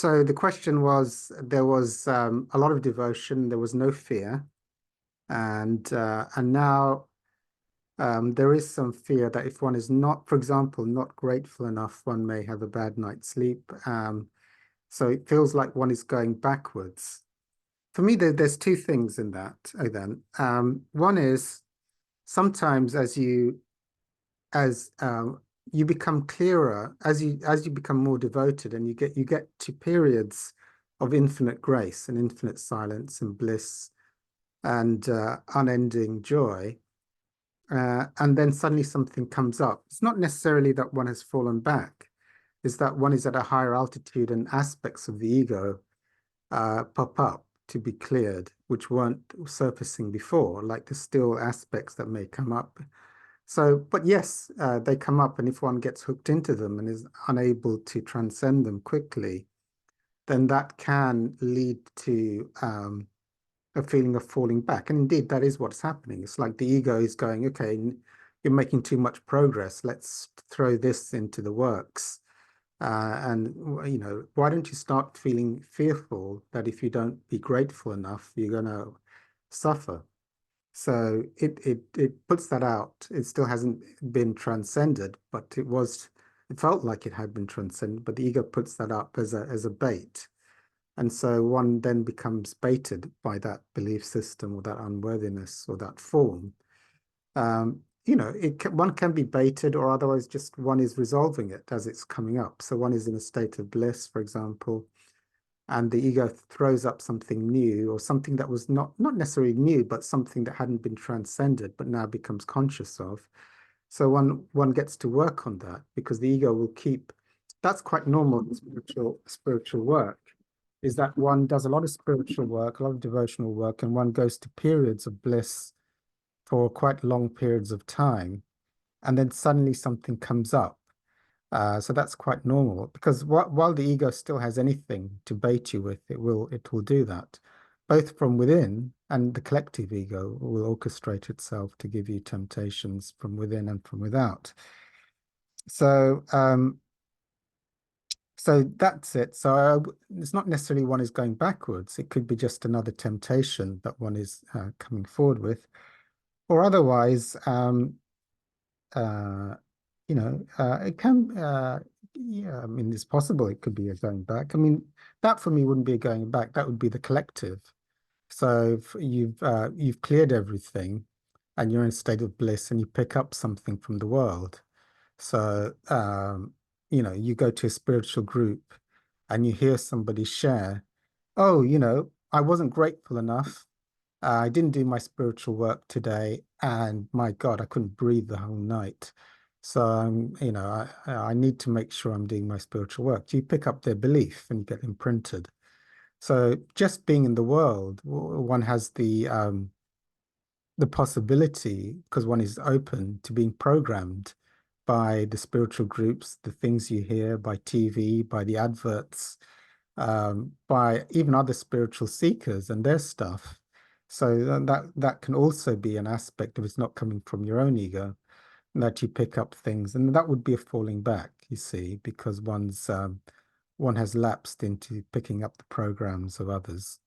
So the question was, there was a lot of devotion, there was no fear, and now there is some fear that if one is not, for example, not grateful enough, one may have a bad night's sleep. So it feels like one is going backwards. For me, there's two things in that, then. One is sometimes as you become clearer, as you become more devoted, and you get to periods of infinite grace and infinite silence and bliss and unending joy. And then suddenly something comes up. It's not necessarily that one has fallen back, it's that one is at a higher altitude and aspects of the ego pop up to be cleared, which weren't surfacing before, like the still aspects that may come up. So, but yes, they come up, and if one gets hooked into them and is unable to transcend them quickly, then that can lead to a feeling of falling back. And indeed, that is what's happening. It's like the ego is going, okay, you're making too much progress. Let's throw this into the works. And, why don't you start feeling fearful that if you don't be grateful enough, you're going to suffer? So it puts that out. It still hasn't been transcended, but it felt like it had been transcended, but the ego puts that up as a bait. And so one then becomes baited by that belief system or that unworthiness or that form. One can be baited, or otherwise just one is resolving it as it's coming up. So one is in a state of bliss, for example, and the ego throws up something new, or something that was not necessarily new, but something that hadn't been transcended, but now becomes conscious of. So one gets to work on that, because the ego will keep. That's quite normal in spiritual work, is that one does a lot of spiritual work, a lot of devotional work, and one goes to periods of bliss for quite long periods of time, and then suddenly something comes up. So that's quite normal, because while the ego still has anything to bait you with, it will do that, both from within, and the collective ego will orchestrate itself to give you temptations from within and from without. So so that's it. So it's not necessarily one is going backwards. It could be just another temptation that one is coming forward with, or otherwise, it can, yeah, I mean, it's possible it could be a going back. I mean, that for me wouldn't be a going back. That would be the collective. So if you've cleared everything, and you're in a state of bliss, and you pick up something from the world. So, you go to a spiritual group, and you hear somebody share, oh, I wasn't grateful enough. I didn't do my spiritual work today, and my God, I couldn't breathe the whole night. So, I need to make sure I'm doing my spiritual work. You pick up their belief and you get imprinted. So, just being in the world, one has the possibility, because one is open to being programmed by the spiritual groups, the things you hear by TV, by the adverts, by even other spiritual seekers and their stuff. So that can also be an aspect of it's not coming from your own ego, that you pick up things, and that would be a falling back, you see, because one has lapsed into picking up the programs of others.